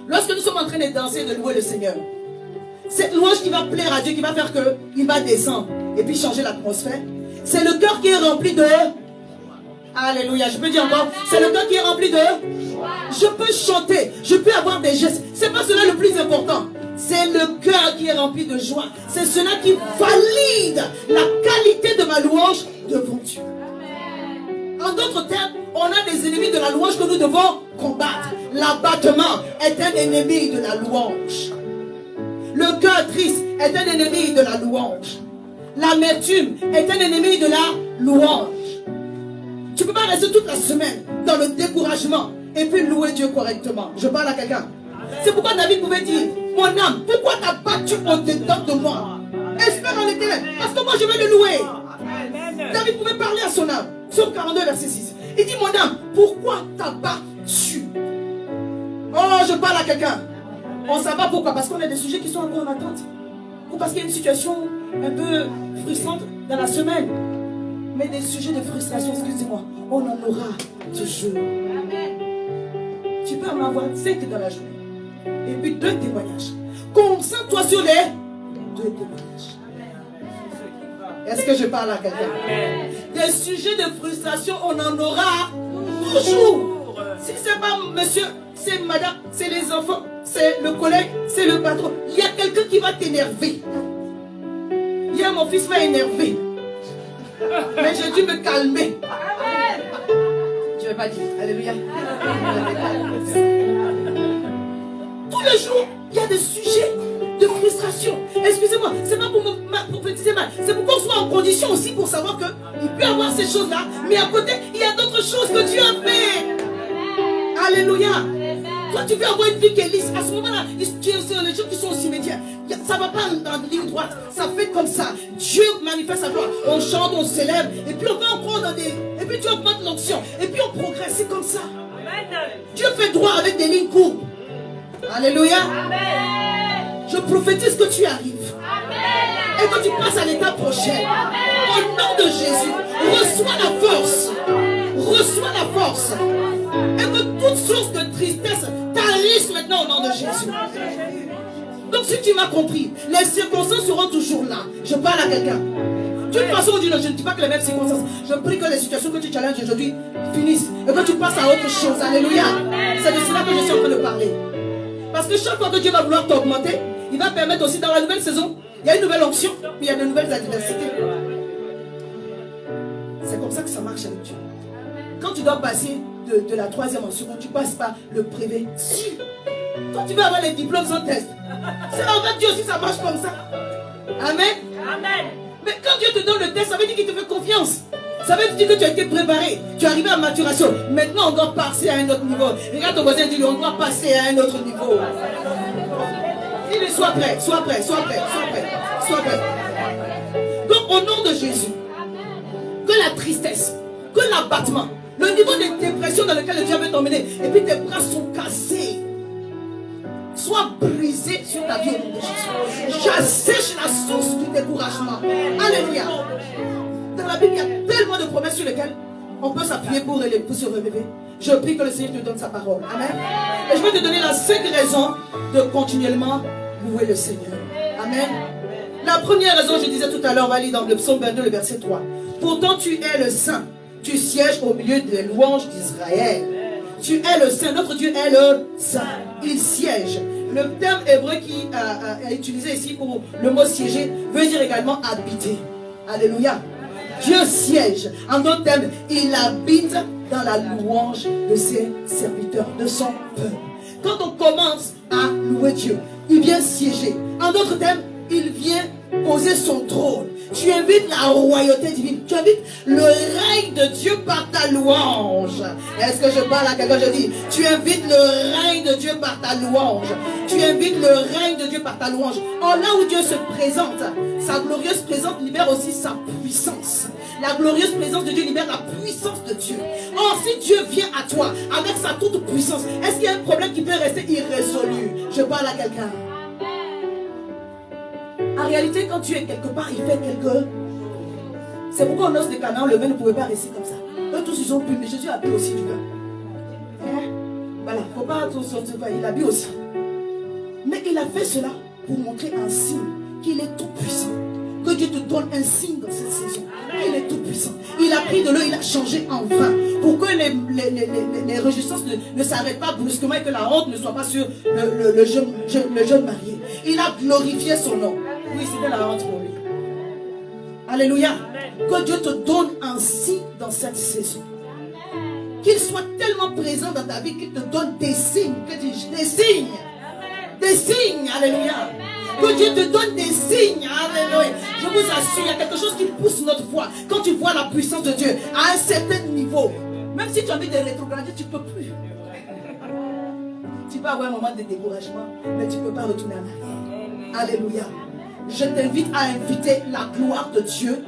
Lorsque nous sommes en train de danser et de louer le Seigneur, cette louange qui va plaire à Dieu, qui va faire qu'il va descendre et puis changer l'atmosphère, c'est le cœur qui est rempli de... Alléluia, je peux dire encore, c'est le cœur qui est rempli de... Je peux chanter, je peux avoir des gestes. C'est pas cela le plus important. C'est le cœur qui est rempli de joie. C'est cela qui valide la qualité de ma louange devant Dieu. En d'autres termes, on a des ennemis de la louange que nous devons combattre. L'abattement est un ennemi de la louange. Le cœur triste est un ennemi de la louange. L'amertume est un ennemi de la louange. Tu ne peux pas rester toute la semaine dans le découragement et puis louer Dieu correctement. Je parle à quelqu'un. C'est pourquoi David pouvait dire, mon âme, pourquoi t'as battu au-dedans de moi? Espère en l'Éternel, parce que moi je vais le louer. David pouvait parler à son âme. Psaume 42, verset 6. Il dit, mon âme, pourquoi t'as battu? Oh, je parle à quelqu'un. On ne sait pas pourquoi, parce qu'on a des sujets qui sont encore en attente. Ou parce qu'il y a une situation un peu frustrante dans la semaine. Mais des sujets de frustration, excusez-moi, on en aura toujours. Tu peux en avoir 5 dans la journée. Et puis 2 témoignages. Concentre-toi sur les 2 témoignages. Est-ce que je parle à quelqu'un? Des sujets de frustration, on en aura toujours. Si c'est pas monsieur, c'est madame, c'est les enfants, c'est le collègue, c'est le patron. Il y a quelqu'un qui va t'énerver. Hier, mon fils m'a énervé. Mais j'ai dû me calmer. Je ne vais pas dire. Alléluia. Tous les jours, il y a des sujets de frustration. Excusez-moi, c'est pas pour prophétiser mal. C'est pour qu'on soit en condition aussi pour savoir qu'il peut y avoir ces choses-là. Mais à côté, il y a d'autres choses que Dieu a fait. Alléluia. Toi, tu veux avoir une vie qui est lisse. À ce moment-là, les gens qui sont au cimetière, ça ne va pas dans la ligne droite. Ça fait comme ça. Dieu manifeste sa gloire. On chante, on célèbre. Et puis on va encore dans des... Et puis Dieu augmente l'onction. Et puis on progresse. C'est comme ça. Dieu fait droit avec des lignes courbes. Alléluia. Je prophétise que tu arrives. Et que tu passes à l'étape prochaine. Au nom de Jésus, reçois la force. Reçois la force. Et que toute source de tristesse tarisse maintenant au nom de Jésus. Donc si tu m'as compris, les circonstances seront toujours là. Je parle à quelqu'un. D'une façon ou d'une autre, je ne dis pas que les mêmes circonstances. Je prie que les situations que tu challenges aujourd'hui finissent. Et que tu passes à autre chose. Alléluia. C'est de cela que je suis en train de parler. Parce que chaque fois que Dieu va vouloir t'augmenter, il va permettre aussi dans la nouvelle saison, il y a une nouvelle onction, mais il y a de nouvelles adversités. C'est comme ça que ça marche avec Dieu. Quand tu dois passer de la 3e onction, tu passes par le privé. Si, quand tu veux avoir les diplômes sans test, c'est avec Dieu aussi ça marche comme ça. Amen. Amen. Mais quand Dieu te donne le test, ça veut dire qu'il te fait confiance. Ça veut dire que tu as été préparé. Tu es arrivé à maturation. Maintenant, on doit passer à un autre niveau. Regarde ton voisin, dis-lui, on doit passer à un autre niveau. Dis-lui, sois prêt, sois prêt, sois prêt, sois prêt, sois prêt. Donc, au nom de Jésus, que la tristesse, que l'abattement, le niveau de dépression dans lequel Dieu veut t'emmener, et puis tes bras sont cassés, soit brisé sur ta vie au nom de Jésus. J'assèche la source du découragement. Alléluia. Dans la Bible, il y a tellement de promesses sur lesquelles on peut s'appuyer pour se relever. Je prie que le Seigneur te donne sa parole. Amen. Et je vais te donner la 5 raisons de continuellement louer le Seigneur. Amen. La première raison, je disais tout à l'heure, on va lire dans le psaume 22, le verset 3. Pourtant tu es le Saint. Tu sièges au milieu des louanges d'Israël. Tu es le Saint. Notre Dieu est le Saint. Il siège. le terme hébreu qui est utilisé ici pour le mot siéger veut dire également habiter. Alléluia. Dieu siège. En d'autres termes, il habite dans la louange de ses serviteurs, de son peuple. Quand on commence à louer Dieu, il vient siéger. En d'autres termes, il vient poser son trône. Tu invites la royauté divine. Tu invites le règne de Dieu par ta louange. Est-ce que je parle à quelqu'un? Je dis, tu invites le règne de Dieu par ta louange. Tu invites le règne de Dieu par ta louange. Or, là où Dieu se présente, sa glorieuse présence libère aussi sa puissance. La glorieuse présence de Dieu libère la puissance de Dieu. Or, si Dieu vient à toi avec sa toute puissance, est-ce qu'il y a un problème qui peut rester irrésolu? Je parle à quelqu'un. En réalité, quand tu es quelque part, il fait quelque... C'est pourquoi au os de Canaan, le vin ne pouvait pas rester comme ça. Eux tous, ils ont bu, mais Jésus a bu aussi du vin. Voilà, il ne faut pas tout sortir, il a bu aussi. Mais il a fait cela pour montrer un signe qu'il est tout puissant. Que Dieu te donne un signe dans cette saison. Il est tout puissant. Il a pris de l'eau, il a changé en vin. Pour que les réjouissances ne s'arrêtent pas brusquement et que la honte ne soit pas sur le jeune marié. Il a glorifié son nom. Oui, c'était la honte pour lui. Alléluia. Que Dieu te donne un signe dans cette saison. Qu'il soit tellement présent dans ta vie qu'il te donne des signes. Que dis-je? Des signes. Des signes. Alléluia. Que Dieu te donne des signes. Alléluia. Je vous assure, il y a quelque chose qui pousse notre foi. Quand tu vois la puissance de Dieu à un certain niveau, même si tu as envie de rétrograder, tu ne peux plus. Tu peux avoir un moment de découragement, mais tu ne peux pas retourner en arrière. Alléluia. Je t'invite à inviter la gloire de Dieu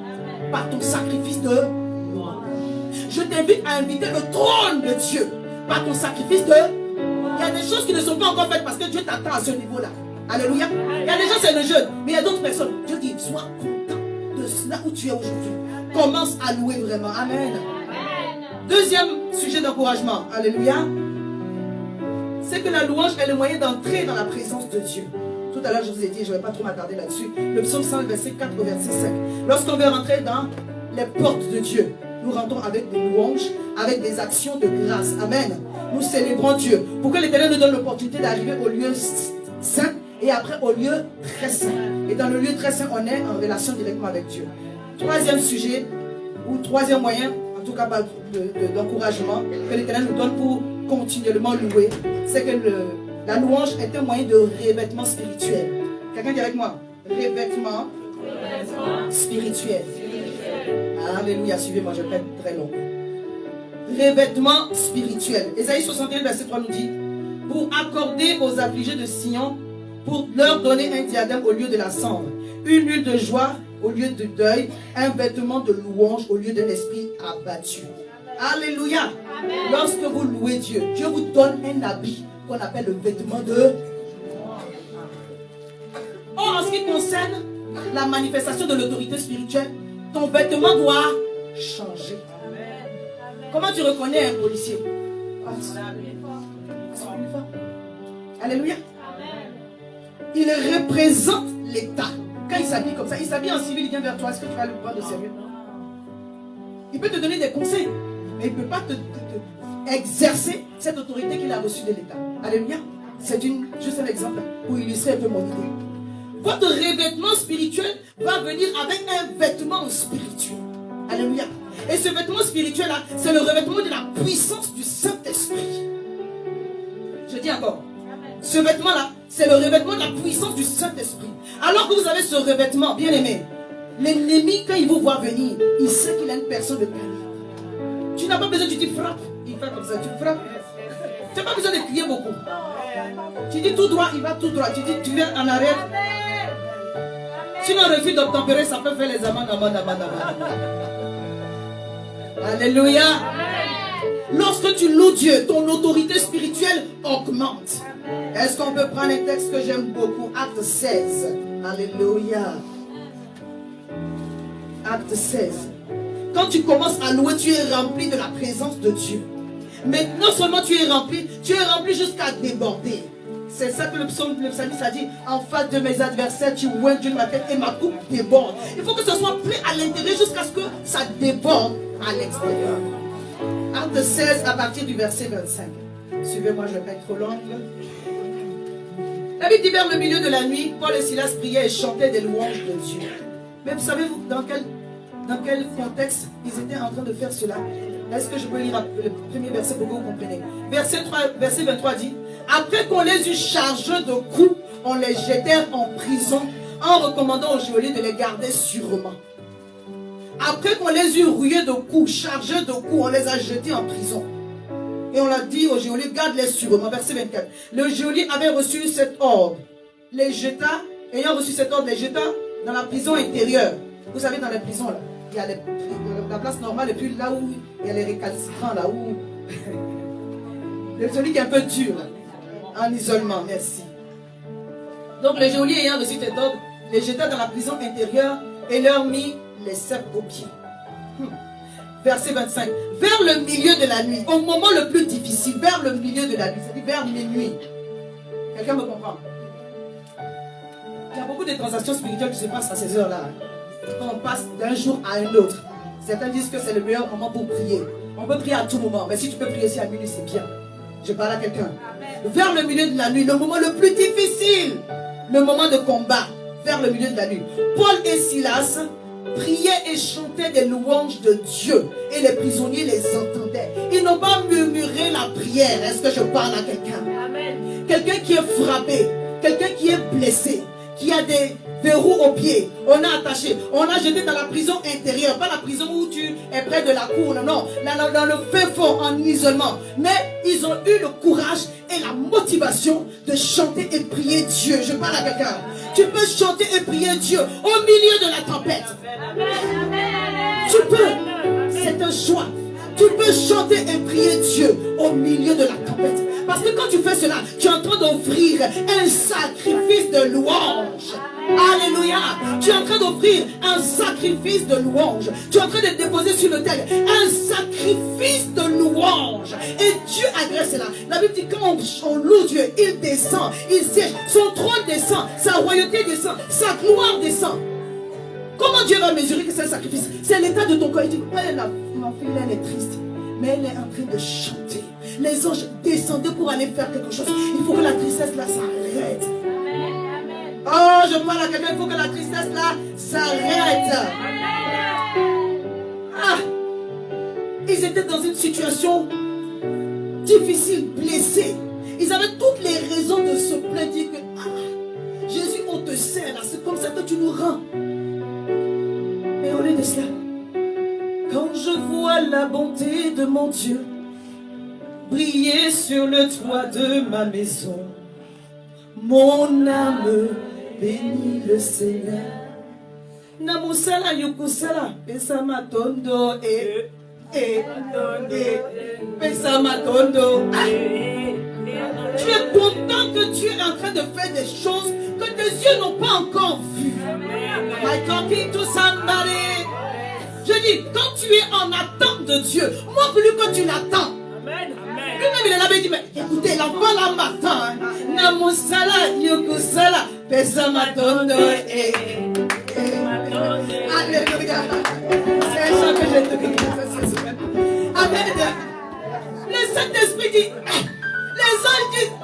par ton sacrifice de gloire. Je t'invite à inviter le trône de Dieu par ton sacrifice de... Il y a des choses qui ne sont pas encore faites parce que Dieu t'attend à ce niveau-là. Alléluia. Il y a des gens, c'est le jeûne, mais il y a d'autres personnes. Dieu dit, sois content de là où tu es aujourd'hui. Commence à louer vraiment. Amen. Deuxième sujet d'encouragement. Alléluia. C'est que la louange est le moyen d'entrer dans la présence de Dieu. Tout à l'heure, je vous ai dit, je ne vais pas trop m'attarder là-dessus. Le psaume 100, verset 4, verset 5. Lorsqu'on veut rentrer dans les portes de Dieu, nous rentrons avec des louanges, avec des actions de grâce. Amen. Nous célébrons Dieu. Pour que l'Éternel nous donne l'opportunité d'arriver au lieu saint et après au lieu très saint. Et dans le lieu très saint, on est en relation directement avec Dieu. Troisième sujet, ou troisième moyen, en tout cas d'encouragement, que l'Éternel nous donne pour continuellement louer, c'est que la louange est un moyen de revêtement spirituel. Quelqu'un dit avec moi? Revêtement spirituel. Alléluia, suivez-moi, je vais être très long. Revêtement spirituel. Ésaïe 61, verset 3 nous dit, pour accorder aux affligés de Sion, pour leur donner un diadème au lieu de la cendre, une huile de joie au lieu de deuil, un vêtement de louange au lieu d'un esprit abattu. Alléluia. Amen. Lorsque vous louez Dieu, Dieu vous donne un habit qu'on appelle le vêtement de... Or, en ce qui concerne la manifestation de l'autorité spirituelle, ton vêtement doit changer. Amen. Comment tu reconnais un policier? Alléluia. Amen. Il représente l'État. Quand il s'habille comme ça, il s'habille en civil, il vient vers toi. Est-ce que tu vas le prendre de sérieux? Il peut te donner des conseils, mais il ne peut pas exercer cette autorité qu'il a reçue de l'État. Alléluia. C'est juste un exemple pour illustrer un peu mon idée. Votre revêtement spirituel va venir avec un vêtement spirituel. Alléluia. Et ce vêtement spirituel-là, c'est le revêtement de la puissance du Saint-Esprit. Je dis encore. Ce vêtement-là, c'est le revêtement de la puissance du Saint-Esprit. Alors que vous avez ce revêtement, bien aimé, l'ennemi, quand il vous voit venir, il sait qu'il a une personne de calibre. Tu n'as pas besoin, tu dis frappe. Il fait comme ça, tu frappes. Tu n'as pas besoin de crier beaucoup. Tu dis tout droit, il va tout droit. Tu dis, tu viens en arrière. Sinon, un refus d'obtempérer, ça peut faire les amendes. Alléluia. Lorsque tu loues Dieu, ton autorité spirituelle augmente. Est-ce qu'on peut prendre un texte que j'aime beaucoup? Acte 16. Alléluia. Acte 16. Quand tu commences à louer, tu es rempli de la présence de Dieu. Mais non seulement tu es rempli jusqu'à déborder. C'est ça que le psalmiste a dit. En face de mes adversaires, tu oins Dieu ma tête et ma coupe déborde. Il faut que ce soit plein à l'intérieur jusqu'à ce que ça déborde à l'extérieur. Acte 16 à partir du verset 25. Suivez-moi, je ne vais pas être trop longue. La Bible dit vers le milieu de la nuit, Paul et Silas priaient et chantaient des louanges de Dieu. Mais vous savez dans quel contexte ils étaient en train de faire cela? Est-ce que je peux lire le premier verset pour que vous compreniez? Verset 23 dit, après qu'on les eut chargés de coups, on les jetait en prison en recommandant aux geôliers de les garder sûrement. Après qu'on les eut rouillés de coups, chargés de coups, on les a jetés en prison. Et on l'a dit au geôlier, garde-les sûrement. Verset 24. Le geôlier avait reçu cet ordre. Les jeta, ayant reçu cet ordre, les jeta dans la prison intérieure. Vous savez, dans les prisons, là, il y a la place normale et puis là où il y a les récalcitrants, là où... celui qui est un peu dur, là, en isolement, merci. Donc le geôlier ayant reçu cet ordre, les jeta dans la prison intérieure et leur mit les cercles aux pieds. Verset 25. Vers le milieu de la nuit, au moment le plus difficile, vers le milieu de la nuit, c'est-à-dire vers minuit. Quelqu'un me comprend? Il y a beaucoup de transactions spirituelles qui se passent à ces heures-là. Quand on passe d'un jour à un autre. Certains disent que c'est le meilleur moment pour prier. On peut prier à tout moment, mais si tu peux prier aussi à minuit, c'est bien. Je parle à quelqu'un. Vers le milieu de la nuit, le moment le plus difficile, le moment de combat, vers le milieu de la nuit. Paul et Silas priaient et chantaient des louanges de Dieu et les prisonniers les entendaient. Ils n'ont pas murmuré la prière. Est-ce que je parle à quelqu'un? Quelqu'un qui est frappé, quelqu'un qui est blessé, qui a des verrous aux pieds, on a attaché, on a jeté dans la prison intérieure, pas la prison où tu es près de la cour, non, non, dans le fait fond en isolement. Mais ils ont eu le courage et la motivation de chanter et prier Dieu. Je parle à quelqu'un. Tu peux chanter et prier Dieu au milieu de la tempête. Tu peux, c'est un choix. Tu peux chanter et prier Dieu au milieu de la tempête. Parce que quand tu fais cela, tu es en train d'offrir un sacrifice de louange. Alléluia. Tu es en train d'offrir un sacrifice de louange. Tu es en train de déposer sur l'autel un sacrifice de louange. Et Dieu agrée cela. La Bible dit quand on loue Dieu, il descend, il siège. Son trône descend, sa royauté descend, sa gloire descend. Comment Dieu va mesurer que c'est un sacrifice? C'est l'état de ton corps. Il dit, ma fille, elle est triste, mais elle est en train de chanter. Les anges descendaient pour aller faire quelque chose. Il faut que la tristesse là s'arrête. Oh, je parle à quelqu'un, il faut que la tristesse là s'arrête. Ah, ils étaient dans une situation difficile, blessés. Ils avaient toutes les raisons de se plaindre, dire que Jésus, on te sert là, c'est comme ça que tu nous rends. Mais au lieu de cela, quand je vois la bonté de mon Dieu briller sur le toit de ma maison, mon âme bénit le Seigneur. Namusala yukusala pesama tondo pesama tondo. Tu es content que Dieu est en train de faire des choses que tes yeux n'ont pas encore vues. I talking to somebody. Je dis, quand tu es en attente de Dieu, montre-lui que tu l'attends. Lui-même, il est là, il dit, mais écoutez, l'enfant là m'attend. Namusala, yukusala, pesama tondo. Alléluia. C'est ça que j'ai te dit cette semaine. Amen. Le Saint-Esprit dit, les anges disent,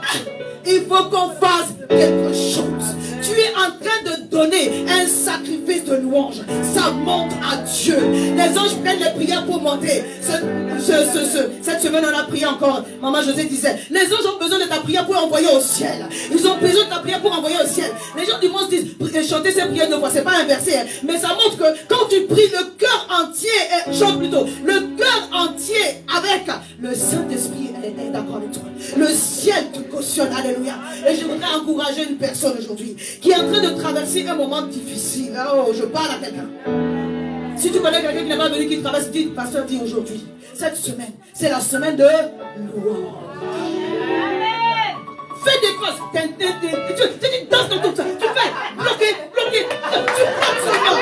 il faut qu'on fasse quelque chose. Tu es en train de donner un sacrifice de louange. Ça monte à Dieu. Les anges prennent les prières pour monter. Cette semaine, on a prié encore. Maman José disait, les anges ont besoin de ta prière pour envoyer au ciel. Ils ont besoin de ta prière pour envoyer au ciel. Les gens du monde disent, chanter ces prières 2 fois. C'est pas inversé. Mais ça montre que quand tu pries, le cœur entier, chante plutôt, le cœur entier avec le Saint-Esprit est d'accord avec toi. Le ciel te cautionne. Alléluia. Et je voudrais encourager une personne aujourd'hui qui est en train de traverser un moment difficile. Oh, je parle à quelqu'un. Si tu connais quelqu'un qui n'est pas venu, qui traverse, dis, pasteur, dis aujourd'hui, cette semaine, c'est la semaine de louange. Fais des choses. Tu danses dans tout ça. Tu fais bloquer. Tu bloques seulement.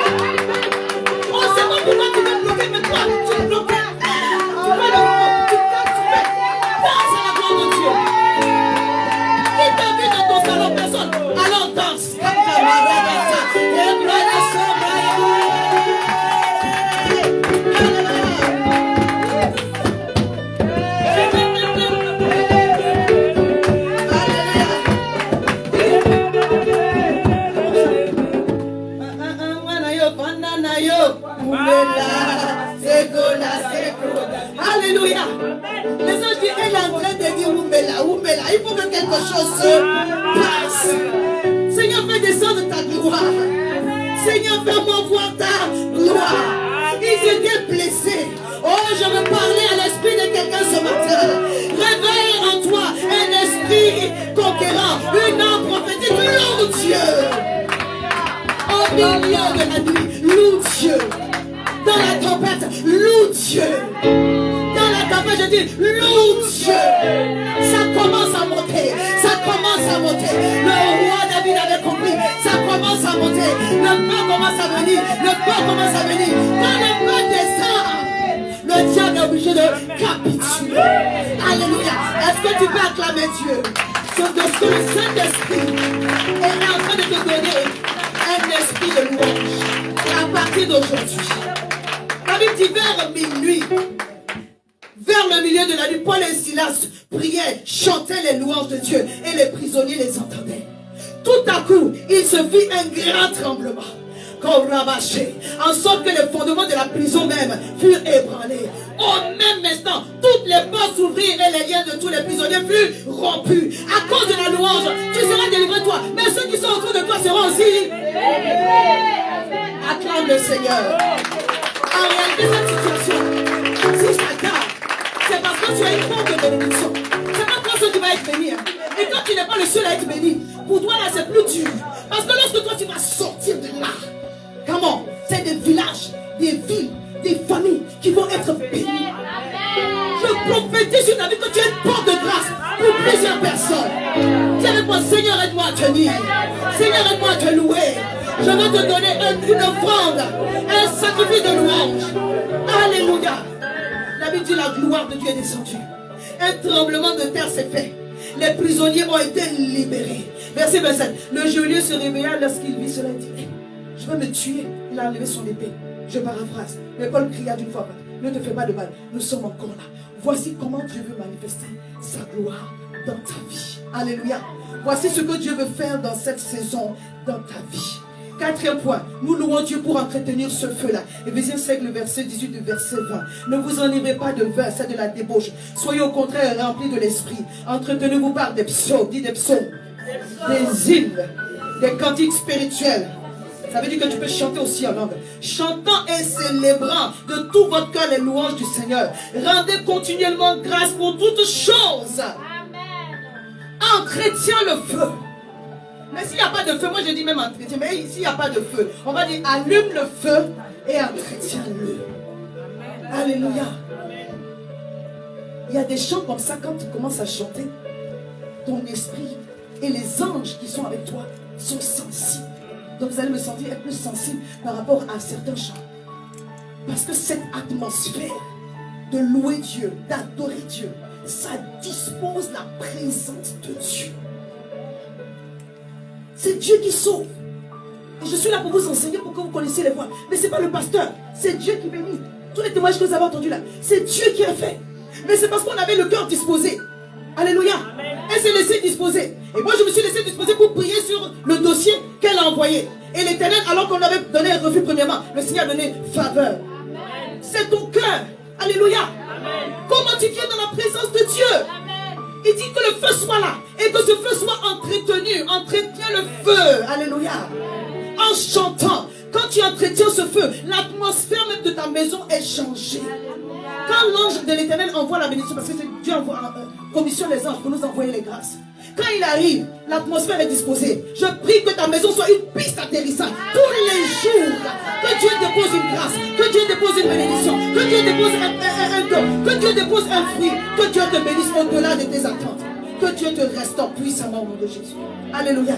On ne sait pas pourquoi tu veux bloquer, mais toi, tu bloques. Tu fais le mouvement. Tu fais. Danse à la gloire de Dieu. Qui t'a vu dans ton salon, personne. Allons, danse. Alléluia. Les anges disent, elle est en train de dire, Oumela. Il faut que quelque chose se passe. Seigneur, fais descendre ta gloire. Seigneur, fais-moi voir ta gloire. Ils étaient blessés. Oh, je veux parler à l'esprit de quelqu'un ce matin. Réveille en toi un esprit conquérant, une âme prophétique. Loue Dieu. Au milieu de la nuit, loue Dieu. Dans la tempête, loue Dieu. Dans la tempête, je dis, loue Dieu. Ça commence à monter. Ça commence à monter. Le roi David avait compris. Ça commence à monter. Le feu commence à venir. Le feu commence à venir. Quand le feu descend, le diable est obligé de capituler. Alléluia. Est-ce que tu peux acclamer Dieu? Parce que le Saint-Esprit est en train de te donner un esprit de louange. À partir d'aujourd'hui. La Bible dit vers minuit. Vers le milieu de la nuit, Paul et Silas priaient, chantaient les louanges de Dieu et les prisonniers les entendaient. Tout à coup, il se fit un grand tremblement, en sorte que les fondements de la prison même furent ébranlés. Au même instant, toutes les portes s'ouvrirent et les liens de tous les prisonniers furent rompus. À cause de la louange, tu seras délivré toi, mais ceux qui sont autour de toi seront aussi délivrés. Acclame le Seigneur. En réalité, cette situation, si ça garde, c'est parce que tu as une forme de bénédiction. C'est pas toi seul qui va être béni. Et quand tu n'es pas le seul à être béni, pour toi là c'est plus dur. Parce que lorsque toi tu vas sortir de là, comment? C'est des villages, des villes, des familles qui vont être bénies. Je prophétise sur ta vie que tu es une porte de grâce pour plusieurs personnes. Dis avec moi, Seigneur, aide-moi à tenir. Seigneur, aide-moi à te louer. Je veux te donner une offrande, un sacrifice de louange. Alléluia. La Bible dit la gloire de Dieu est descendue. Un tremblement de terre s'est fait. Les prisonniers ont été libérés. Verset 27. Le geôlier se réveilla lorsqu'il vit cela. Il dit, je vais me tuer. Il a enlevé son épée. Je paraphrase. Mais Paul cria d'une fois, ne te fais pas de mal. Nous sommes encore là. Voici comment Dieu veut manifester sa gloire dans ta vie. Alléluia. Voici ce que Dieu veut faire dans cette saison, dans ta vie. Quatrième point, nous louons Dieu pour entretenir ce feu-là. Éphésiens 5, le verset 18 du verset 20. Ne vous enivrez pas de vin, c'est de la débauche. Soyez au contraire remplis de l'esprit. Entretenez-vous par des psaumes, des hymnes, des cantiques spirituels. Ça veut dire que tu peux chanter aussi en langue. Chantant et célébrant de tout votre cœur les louanges du Seigneur. Rendez continuellement grâce pour toutes choses. Entretient le feu. Mais s'il n'y a pas de feu, moi je dis même entretien, mais s'il n'y a pas de feu, on va dire allume le feu et entretiens-le. Alléluia. Il y a des chants comme ça, quand tu commences à chanter, ton esprit et les anges qui sont avec toi sont sensibles. Donc vous allez me sentir être plus sensible par rapport à certains chants. Parce que cette atmosphère de louer Dieu, d'adorer Dieu, ça dispose la présence de Dieu. C'est Dieu qui sauve. Et je suis là pour vous enseigner pour que vous connaissiez les voies. Mais ce n'est pas le pasteur, c'est Dieu qui bénit. Tous les témoignages que vous avez entendus là, c'est Dieu qui a fait. Mais c'est parce qu'on avait le cœur disposé. Alléluia. Elle s'est laissée disposer. Et moi je me suis laissé disposer pour prier sur le dossier qu'elle a envoyé. Et l'Éternel, alors qu'on avait donné un refus premièrement, le Seigneur a donné faveur. C'est ton cœur. Alléluia. Amen. Comment tu viens dans la présence de Dieu? Amen. Il dit que le feu soit là. Et que ce feu soit entretenu. Entretiens le feu. Alléluia. Amen. En chantant. Quand tu entretiens ce feu, l'atmosphère même de ta maison est changée. Alléluia. Quand l'ange de l'Éternel envoie la bénédiction, parce que Dieu envoie, commissionne les anges pour nous envoyer les grâces. Quand il arrive, l'atmosphère est disposée. Je prie que ta maison soit une piste d'atterrissage. Tous les jours, que Dieu dépose une grâce, que Dieu dépose une bénédiction, que Dieu dépose un don, que Dieu dépose un fruit, que Dieu te bénisse au-delà de tes attentes. Que Dieu te restaure puissamment au nom de Jésus. Alléluia.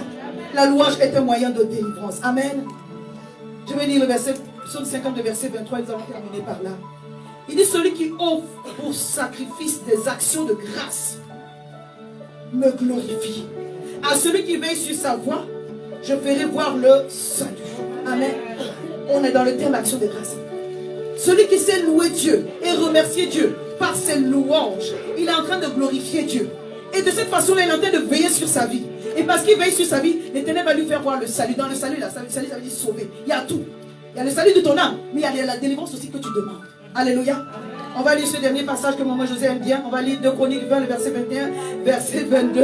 La louange est un moyen de délivrance. Amen. Je vais lire le verset, psaume 50, le verset 23, nous allons terminer par là. Il dit, celui qui offre pour sacrifice des actions de grâce me glorifie. À celui qui veille sur sa voie, je ferai voir le salut. Amen. On est dans le thème action de grâce. Celui qui sait louer Dieu et remercier Dieu par ses louanges, il est en train de glorifier Dieu. Et de cette façon-là, il est en train de veiller sur sa vie. Et parce qu'il veille sur sa vie, l'Éternel va lui faire voir le salut. Dans le salut, le salut, ça veut dire sauver. Il y a tout. Il y a le salut de ton âme, mais il y a la délivrance aussi que tu demandes. Alléluia. On va lire ce dernier passage que maman José aime bien. On va lire 2 Chroniques 20, le verset 21, verset 22.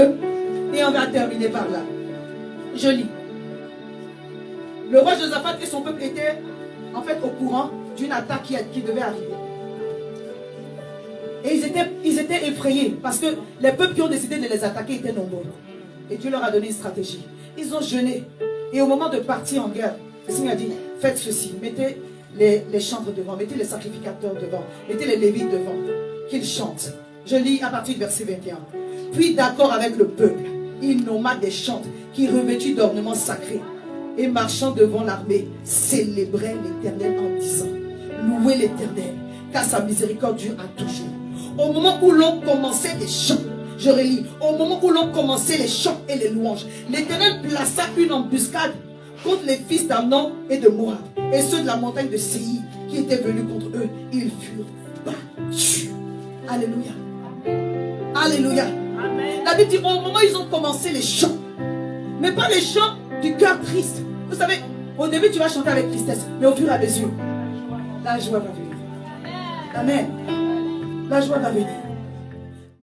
Et on va terminer par là. Je lis. Le roi Josaphat et son peuple étaient en fait au courant d'une attaque qui devait arriver. Et ils étaient effrayés parce que les peuples qui ont décidé de les attaquer étaient nombreux. Et Dieu leur a donné une stratégie. Ils ont jeûné. Et au moment de partir en guerre, le Seigneur a dit, faites ceci, mettez les chantres devant, mettez les sacrificateurs devant, mettez les lévites devant, qu'ils chantent. Je lis à partir du verset 21. Puis d'accord avec le peuple, il nomma des chantres qui revêtus d'ornements sacrés et marchant devant l'armée, célébraient l'Éternel en disant, louez l'Éternel, car sa miséricorde dure à toujours. Au moment où l'on commençait les chants, je relis, au moment où l'on commençait les chants et les louanges, l'Éternel plaça une embuscade contre les fils d'Amnon et de Moab, et ceux de la montagne de Séir qui étaient venus contre eux. Ils furent battus. Alléluia. Alléluia. Amen. La Bible dit, au moment où ils ont commencé les chants, mais pas les chants du cœur triste. Vous savez, au début tu vas chanter avec tristesse, mais au fur et à mesure, la joie va venir. Amen. La joie va venir.